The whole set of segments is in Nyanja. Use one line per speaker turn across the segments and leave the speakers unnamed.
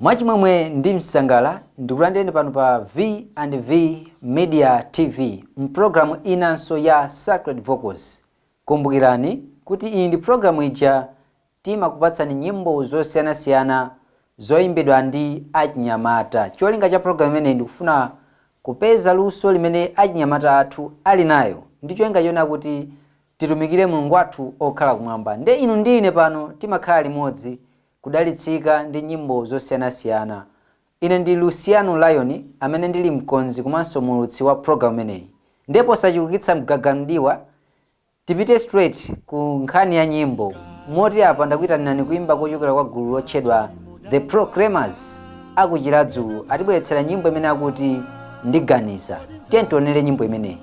Mwachimwemwe ndi msangala ndikulandeni pano pa V&V Media TV mprogramu inanso ya Sacred Vocals. Kumbukirani kuti iyi ndi programu ija timakupatsani nyimbo zosiyanasiyana zoyimbidwa ndi achinyamata. Cholinga cha programu imeneyi ndikufuna kupeza luso limene achinyamata athu ali nayo. Ndi cholinga chona kuti titumikire Mulungu wathu okhala kumwamba. Nde inu ndi ine pano timakhala limodzi kudalitsika ndi nyimbo zosiyanasiyana. Ine ndi Luciano Lion amene ndili mkonzi komanso mulutsi wa programu imeneyi. Ndipo sachulukitsa mgagandiwa tipite straight ku nkhani ya nyimbo. Moti apa ndakuyitanani kuimba kochokera kwa gulu lotchedwa The Proclaimers akuchiradzulu atibweretsera nyimbo imene akuti ndiganiza. Tiye tionere nyimbo imeneyi.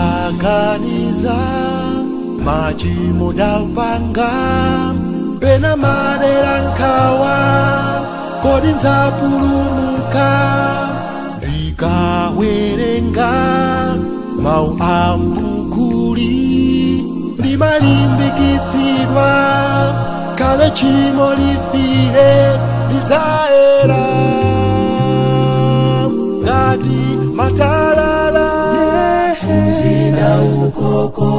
Ndikaganiza machimo ndapanga pena madera nkawa kodi ndzapulumuka. Ndikawerenga mau a mbukuli ndimalimbikitsidwa kale chimo lifire lidzaera ngati matalala. Kuzinda ukoko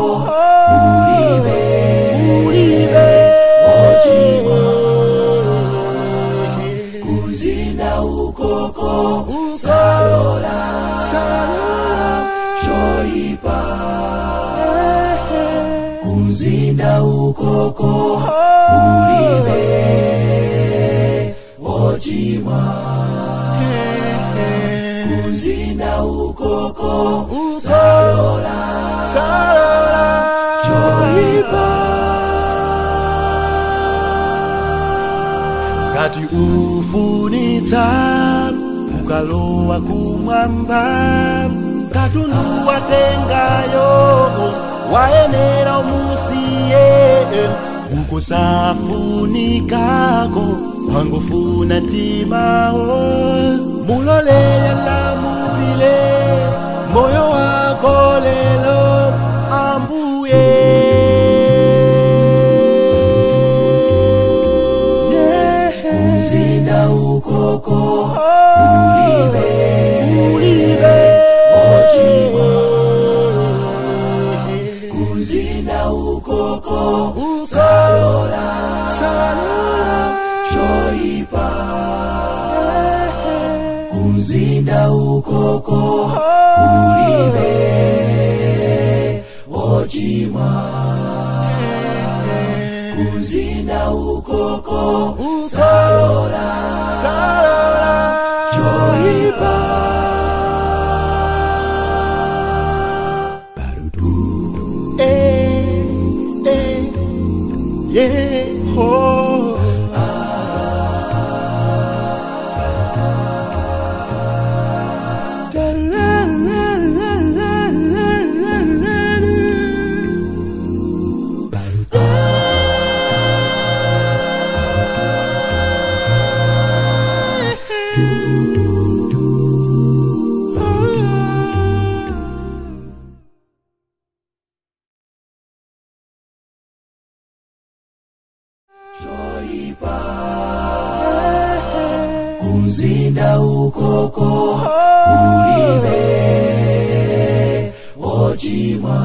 ulibe ochimwa. Kuzinda ukoko salola choipa. Kuzinda ukoko ulibe ochimwa. Kuzinda ukoko salola choipa. Ngati ufunitsa ukalowa kumwamba katundu watengayo wayenera umusiye. Ukusafunikako wangufuna ntimawo mulole lamulile moyo wako lelo ambuye. Kuzinda ukoko ulibe ochimwa. Kuzinda ukoko salola choipa. Kuzinda ukoko ulibe ochimwa. Kuzinda ukoko salola choipa. Kuzinda ukoko ulibe ochimwa.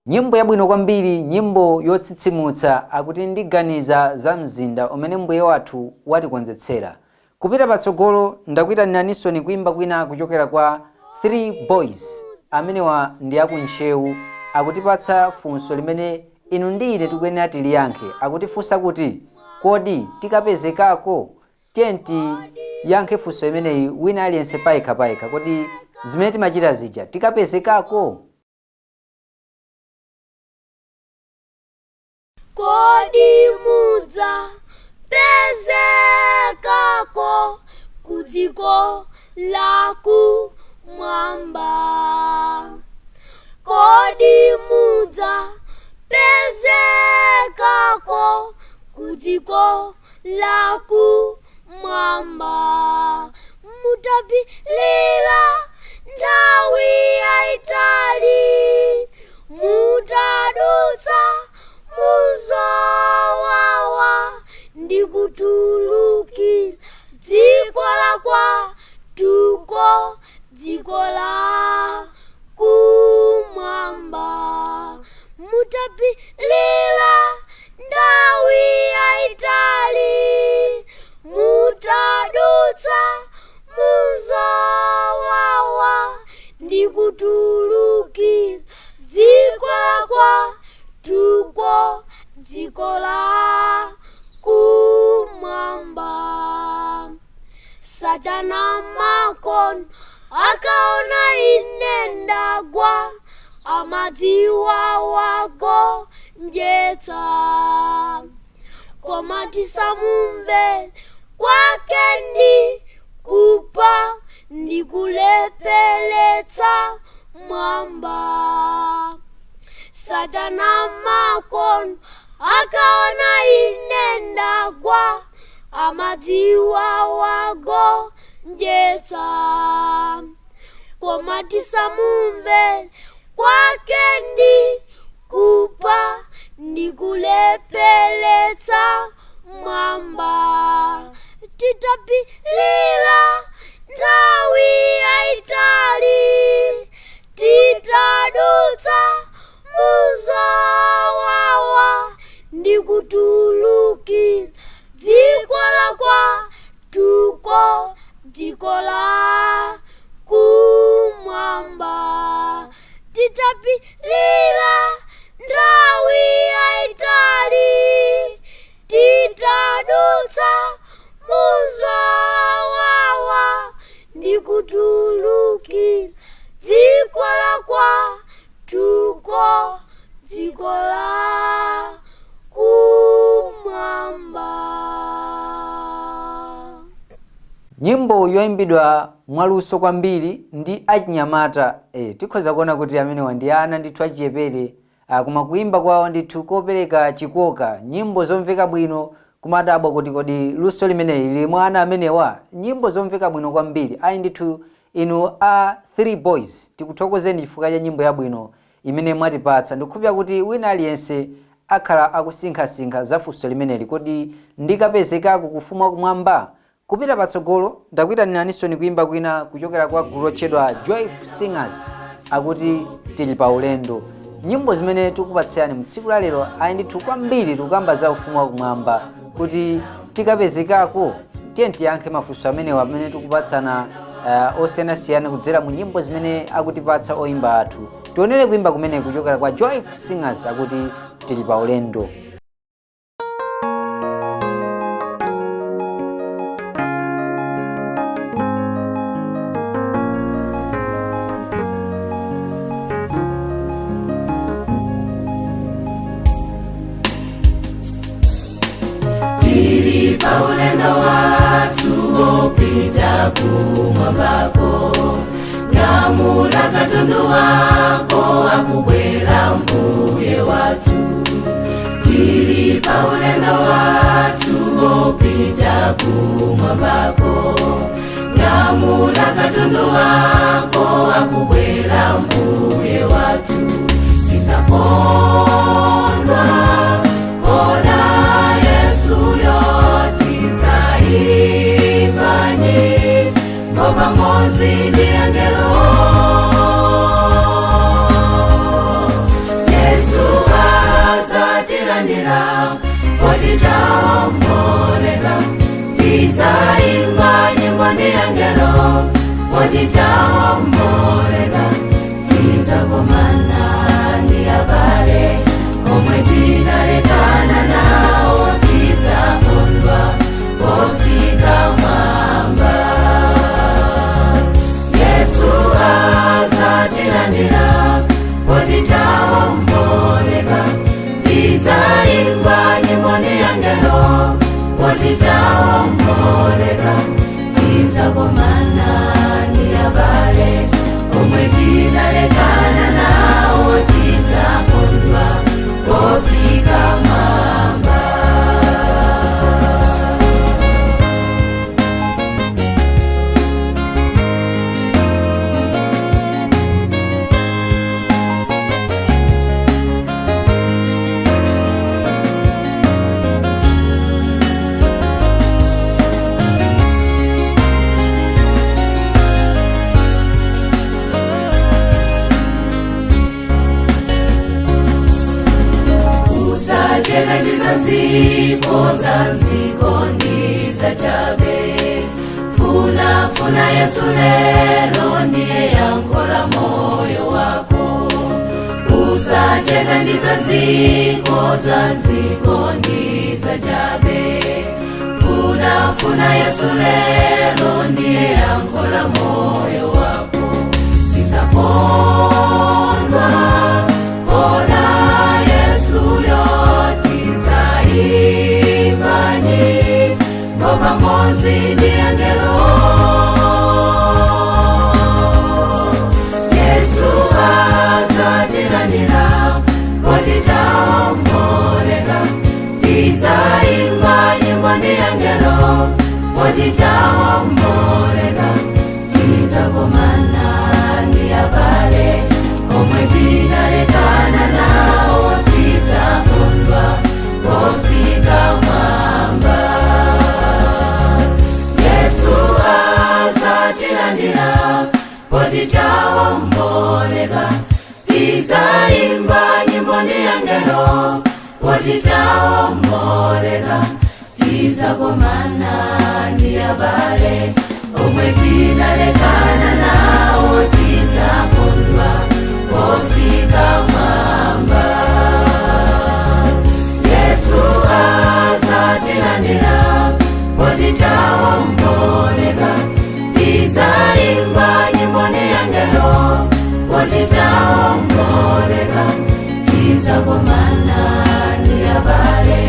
Nyimbo yabwino kwambiri, nyimbo yotsitsimutsa akuti ndiganiza za mzinda umene mbuye wathu watikonzetsera. Kupita patsogolo ndakuyitaniraninso ni kuimba kwina kuchokera kwa 3 Boys amenewa ndi akuntchewu akutipatsa funso limene inu ndi ine tikuyenera tiliyankhe. Akutifunsa kuti kodi tikapezekako? Tenti yankhe funso imeneyi wina aliyense payekha. Kodi zimene timachita zija tikapezekako?
Kodi mudza pezekako kudziko la kumwamba. Kodi muza pezekako kudziko la kumwamba. Mutapilira nthawi yaitali, mutadutsa muzowawa ndi kutulukira dziko la kwatuko, dziko la kumwamba. Mutapilira nthawi yaitali, mutadutsa muzowawa ndi kutulukira dziko la kwatuko, dziko la kumwamba. Satana makono akaona ine ndagwa, amadziwa wagonjetsa. Koma tisamumvere kwake ndi kupha ndi kuleperetsa mwamba. Satana makono akaona ine ndagwa, amadziwa wagonjetsa. Koma tisamumvere kwake ndi kupha ndi kuleperetsa mwamba. Titapilira nthawi yaitali, titadutsa muzowawa ndi kutulukira dziko la kwatuko, dziko la kumwamba. Titapilira nthawi yaitali, titadutsa muzowawa ndi kutulukira dziko la kwatuko, dziko la kumwamba.
Nyimbo yoimbidwa mwaluso kwambiri ndi achinyamata. Tikhoza kuona kuti amene ndi ana ndithu achiyepere, koma kuimba kwawo ndithu kopereka chikoka. Nyimbo zomveka bwino, kumadabwa kuti kodi luso limeneli lili mwa ana amenewa. Nyimbo zomveka bwino kwambiri. Ayi ndithu inu a 3 boys tikuthokozeni chifukwa cha nyimbo yabwino imene mwatipatsa. Ndikukhulupirira kuti wina aliyense akhala akusinkhasinkha za funso limeneli, kodi ndikapezekako kufuma kumwamba. Kupita patsogolo ndakuyitaniraninso kuimba kwina kuchokera kwa gulu lotchedwa Joyful Singers, akuti tili pa ulendo. Nyimbo zimene tikupatsirani mtsiku la lero ayi ndithu kwambiri tikukamba za ufumu wa kumwamba, kuti tikapezekako tiye tiyankhe mafunso amenewa amene tikupatsana osiyanasiyana kudzera mu nyimbo zimene akutipatsa oimba athu. Tionere kuimba kumene kuchokera kwa Joyful Singers, akuti tili pa ulendo.
Tili pa ulendo watu opita kumwambako, nyamula katundu wako akubwera mbuye watu. Tili pa ulendo watu opita kumwambako, nyamula katundu wako akubwera mbuye watu. Tizakondwa ona Yesu yotizaimbanyi pamozi ndi angelo. Yesu azatilandira potitaomboleka, tizaimba nyimbo ndi angelo potitaomboleka. Tizakomana ndi abale omwe tinalekana nawo, tizakondwa pofika mwamba. Yesu azatilandira potitaomboleka, tizaimba nyimbo ndi angelo potitaomboleka. Tizakomana nziko ndiza chabe. Funa Yesu lelo, ndiye yankho la moyo wako. Usachedwe ndiza nziko ndiza chabe. Funa Yesu lelo, ndiye yankho la moyo wako. Tizakondwa ona Yesu yo, tizaimbanyi pamozi ndi angelo. Yesu azatilandira poti taomboleka. Tizaimba nyimbo ndi angelo poti taomboleka. Tizakomana ndi abale omwe tinalekana nawo. Tizakondwa pofika mwamba. Yesu azatilandira poti taomboleka. Tizaimba nyimbo ndi angelo poti taomboleka. Tizakomana ndi abale omwe tinalekana nawo. Tizakondwa pofika mwamba. Yesu azatilandira poti taomboleka. Tizaimba nyimbo ndi angelo poti taomboleka. Tizakomana ndi abale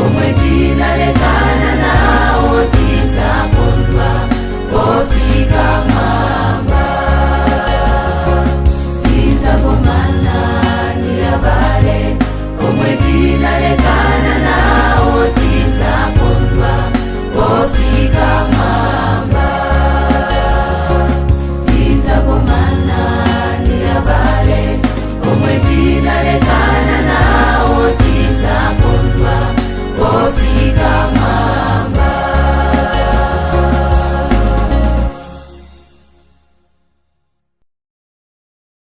omwe tinalekana nawo. Tizakondwa pofika mwamba. Tizakomana ndi abale omwe tinalekana nawo. Tizakondwa pofika mwamba. Tizakomana ndi abale omwe tinalekana nawo. Tizakondwa pofika mwamba.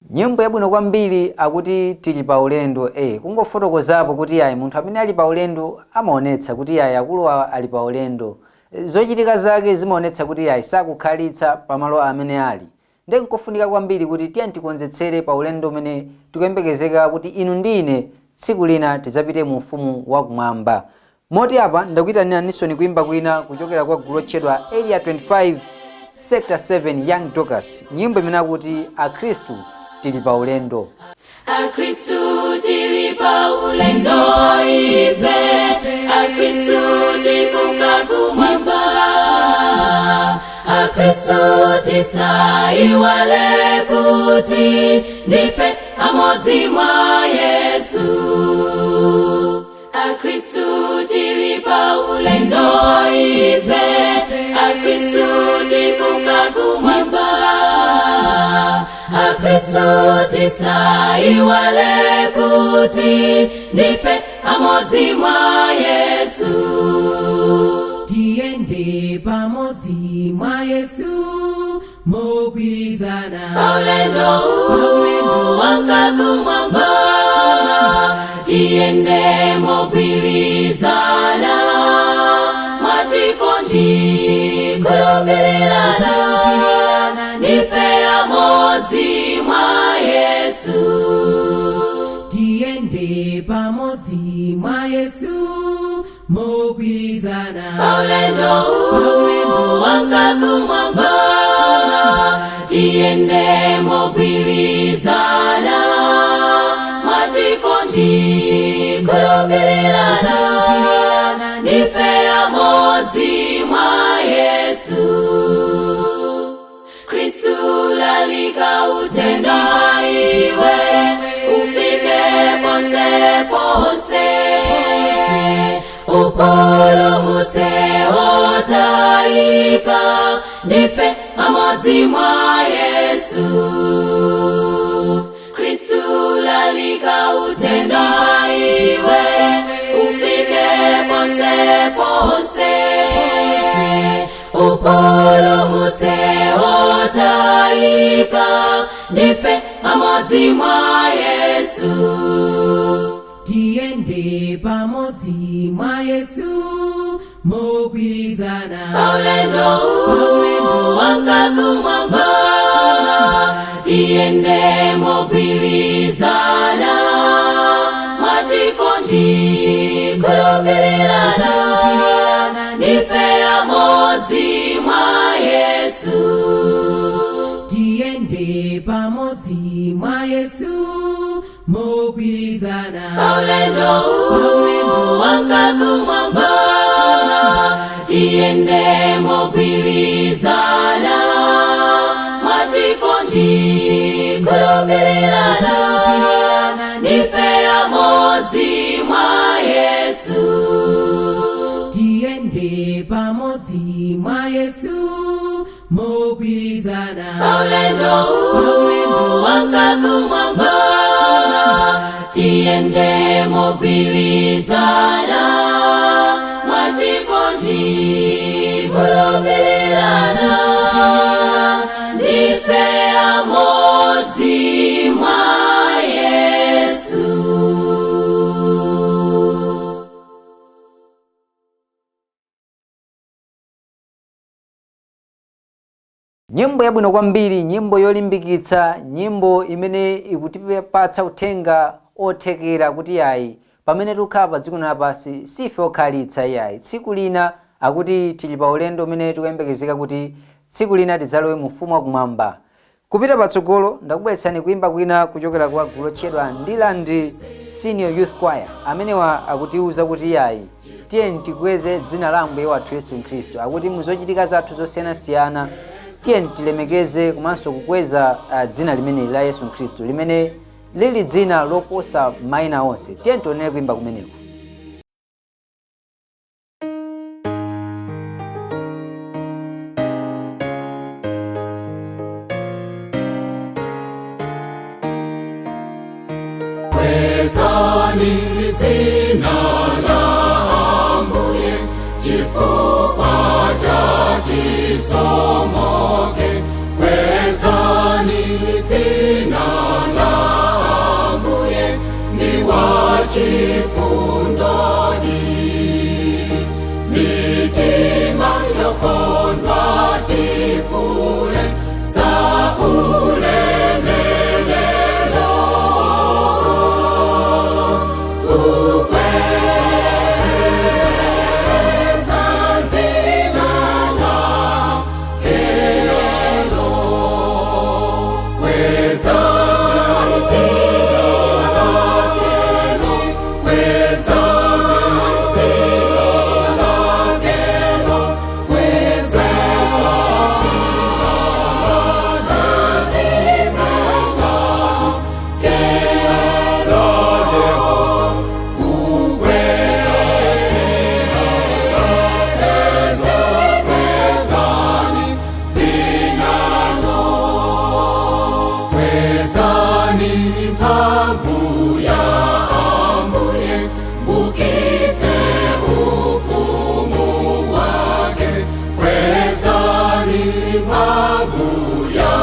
Nyimbo yabwino kwambiri akuti tili pa ulendo. Kungofotokozapo kuti ayi munthu amene ali pa ulendo amaonetsa kuti ayi akuluwa ali pa ulendo. Zochitika zake zimaonetsa kuti ayi sakukhalitsa pamalo amene ali. Ndiye nkofunika kwambiri kuti tiyeni tikonzetsere pa ulendo umene tikuyembekezeka kuti inu ndi ine tsiku lina tidzapite mu ufumu wakumwamba. Moti apa ndakuyitanira Nisoni kuimba kwina kuchokera kwa gulu lotchedwa Area 25 Sector 7 Young Dorcas. Nyimbo imene akuti Akristu tili pa ulendo.
Akristu tili pa ulendo ife. Akristu tikuka kumwamba. Akristu tisaiwale kuti ndife amodzi mwa Yesu. Akristu tili pa ulendo ife. Akristu tikuka kumwamba. Akristu tisaiwale kuti ndife amodzi mwa Yesu.
Tiende pamodzi mwa Yesu mogwirizana.
Paulendo wanga kumwamba. Tiende mogwirizana mwachikondi kulumbirirana. Ndife amodzi mwa Yesu.
Tiende pamodzi mwa Yesu mogwirizana.
Paulendo wanga kumwamba. Tiende mogwirizana mwachikondi kulumbirirana. Ndife amodzi mwa Yesu. Kristu lalika utenda iwe ufike ponse ponse. Upulumutse otayika. Ndife amodzi mwa Yesu. Kristu lalika utenda iwe ufike ponse ponse. Upulumutse otayika. Ndife amodzi mwa Yesu.
tiyende pamodzi mwa Yesu mogwirizana
paulendo wanga kumwamba tiyende mogwirizana mwachikondi kulupilirana ndife amodzi mwa Yesu
tiyende pamodzi mwa Yesu mogwirizana
paulendo wanga kumwamba tiyende mogwirizana mwachikondi kulupilirana ndife amodzi mwa Yesu
tiyende pamodzi mwa Yesu mogwirizana
paulendo wanga kumwamba tiyende mogwirizana mwachikondi kulupilirana ndife amodzi mwa Yesu.
Nyimbo yabwino kwambiri, nyimbo yolimbikitsa, nyimbo imene ikutipatsa uthenga othekera kuti yayi pamene tukhala pa dziko lapansi sife okhalitsa yayi. Tsiku lina akuti tili pa ulendo umene tikuyembekezeka kuti tsiku lina tidzalowe mu ufumu wakumwamba. Kupita patsogolo ndakubweretsani kuimba kwina kuchokera kwa gulu lotchedwa Ndiland Senior Youth Choir amenewa akutiuza kuti yayi tiyeni tikweze dzina la Ambuye wathu Yesu Khristu. Akuti muzochitika zathu zosiyanasiyana tiyeni tilemekeze komanso kukweza dzina limene la Yesu Khristu limene lili dzina loposa mayina onse. Tiyeni tionere kuimba kumeneko.
Kwezani dzina la Ambuye chifukwa cha chisomo chake. Kwezani dzina la Ambuye ndi wachifundoni. Mitima yokondwa tifule za ulemelelo. Kukweza dzina lake lo. Kweza dzina lake lo. Kweza dzina lake lo. Kweza mphamvu ya Ambuye mbukitse ufumu wake. Kwezani mphamvu ya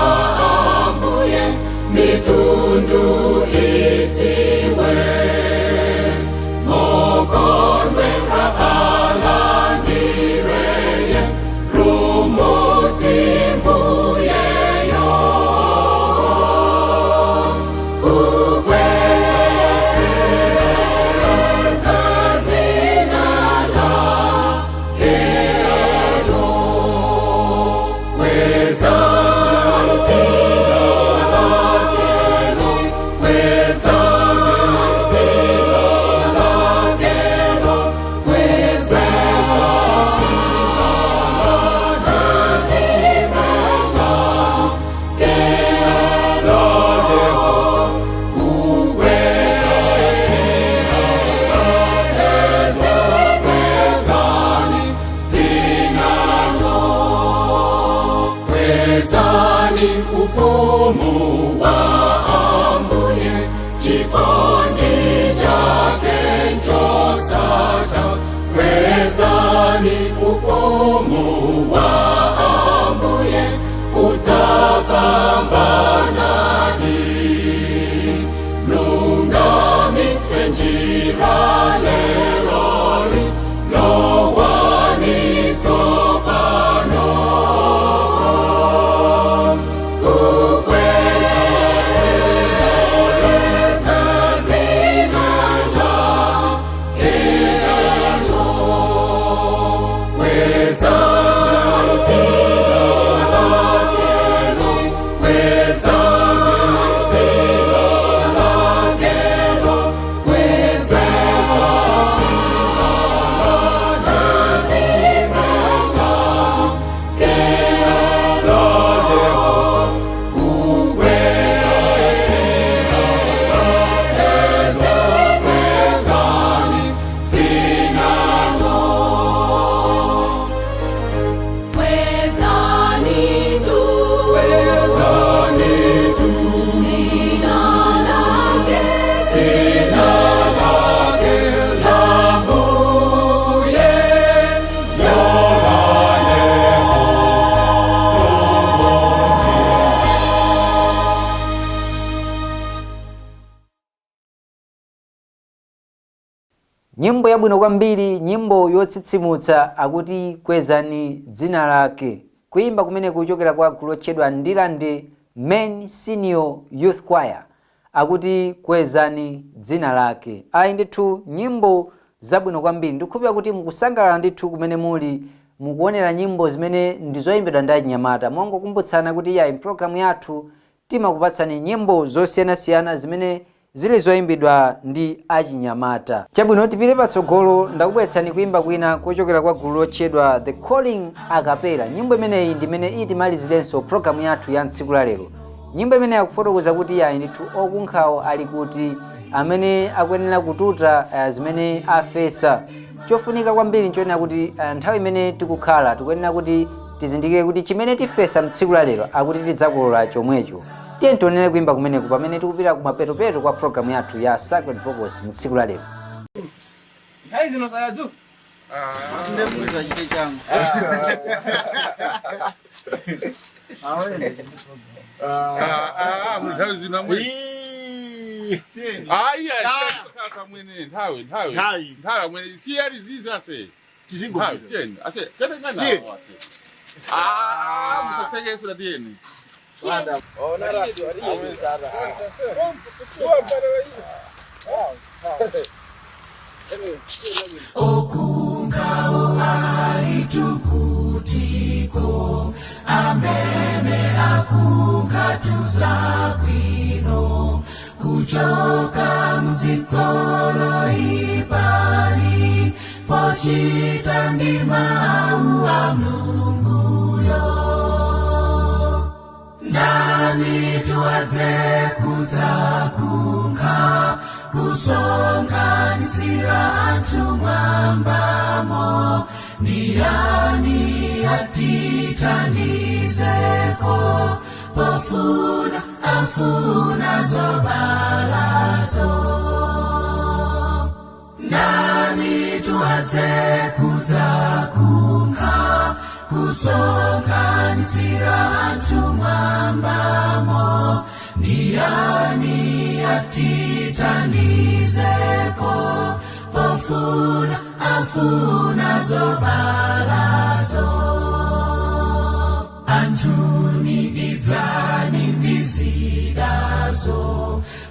Ambuye mitundu itiwe. Mokondwe alandireye rumodzi mbuyeyo. Kukweza dzina lake lo. Kweza dzina lake lo. Kweza dzina lake lo. Kweza Kwezani ufumu wa Ambuye chikondi chake nchosatha. Kwezani ufumu wa Ambuye udzapambanani. Lungamitse njira
Nyimbo yabwino kwambiri, nyimbo yotsitsimutsa akuti kwezani dzina lake. Kuimba kumene kuchokera kwa gulu lotchedwa Ndilande Men Senior Youth Choir akuti kwezani dzina lake. Ayi ndithu nyimbo zabwino kwambiri. Ndikukhulupirira kuti mukusangalala ndithu kumene muli mukuonera nyimbo zimene ndizoyimbidwa ndi anyamata. Mongokumbutsana kuti ya program yathu timakupatsani nyimbo zosiyanasiyana zimene zili zoyimbidwa ndi achinyamata. Chabwino tipite patsogolo, ndakubweretsani kuimba kwina kuchokera kwa gulu lotchedwa The Calling a Cappella. Nyimbo imeneyi ndimene itimalizirenso programu yathu ya tsiku la lero. Nyimbo imene yakufotokoza kuti ya ndithu okunkhawo ali kuti amene akuyenera kututa zimene afesa. Chofunika kwambiri nchoona kuti nthawi imene tikukhala tikuyenera kuti tizindikire kuti chimene tifesa mtsiku la lero akuti tidzakolola chomwecho. Tiye tionere kuimba kumeneku pamene tikupita kumapetopeto kwa programu yathu ya Sacred Vocals mtsiku la lero.
Hai zino saya tu.
Ndembuza chite changu.
Muthawi zina mwe. Sasa mwene nthawi mwene siyari ziza se.
Tizingo.
Teni ase tena ngana wase. Musaseke sura tieni.
Ona rasi wali sana.
Okunkhawo alitukutiko amene akunkatuza bwino kuchoka mzikolo ipani pochita ndi mawu a Mulunguyo. Ndani tuwadze kuzakunkha kusonganitsira anthu mwambamo, ndiyani atithandizeko pofuna afuna zobalazo. Ndani tuwadze kuzakunkha kusonganitsira anthu mwambamo, ndiyani atithandizeko pofuna afuna zobalazo. Anthuni idzani ndizidazo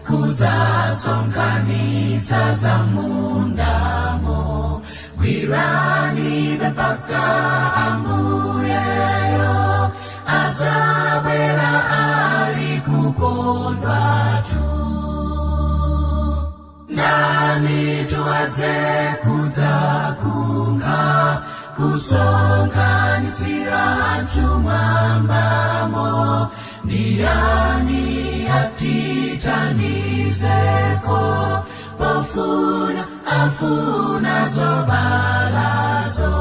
kuzasonkhanitsa za mundamo, gwirani mpaka Ambuyeyo adzabwera ali kukondwa tu. Ndani tuwadze kuzakunkha kusonganitsira anthu mwambamo, ndiyani atithandizeko pofuna afuna zobalazo.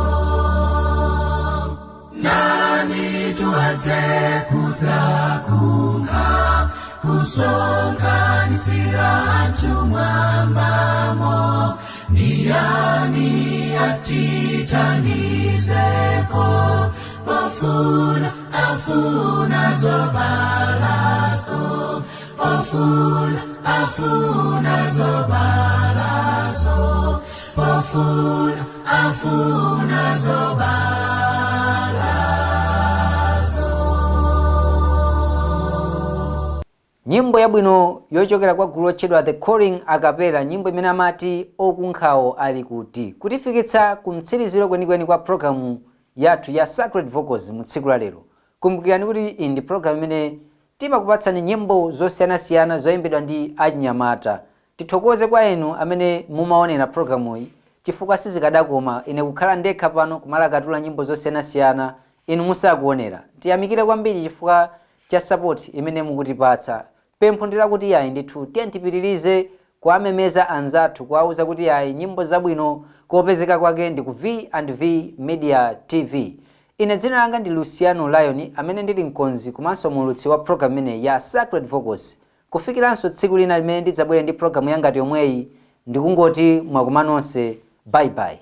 Ndani tuwadze kuzakunkha kusonganitsira anthu mwambamo, ndiyani atithandizeko pofuna afuna zobalazo, pofuna afuna zobalazo. afuna zobalazo.
Nyimbo yabwino yochokera kwa gulu lotchedwa The Calling a cappella, nyimbo imene amati okunkhawo ali kuti, kutifikitsa kumtsiriziro kwenikweni kwa programu yathu ya Sacred Vocals mu tsiku la lero. Kumbukirani kuti iyi ndi programu imene timakupatsani nyimbo zosiyanasiyana zoyimbidwa ndi achinyamata. Tithokoze kwa inu amene mumaonera programu iyi, chifukwa sizikadakoma ine kukhala ndekha pano kumalakatula nyimbo zosiyanasiyana inu musakuonera. Tiyamikire kwambiri chifukwa cha support imene mukutipatsa. Pempho ndila kuti yayi ndithu tiyentipitirize kuamemeza anzathu, kuwauza kuti yayi nyimbo zabwino kopezeka kwake ndi ku V&V Media TV. Ine dzina langa ndi Luciano Lion amene ndili mkonzi komanso mulutsi wa program imene ya Sacred Vocals. Kufikiranso tsiku lina limene ndidzabwere ndi program yangati yomweyi, ndikungoti mwakumanonse, bye bye.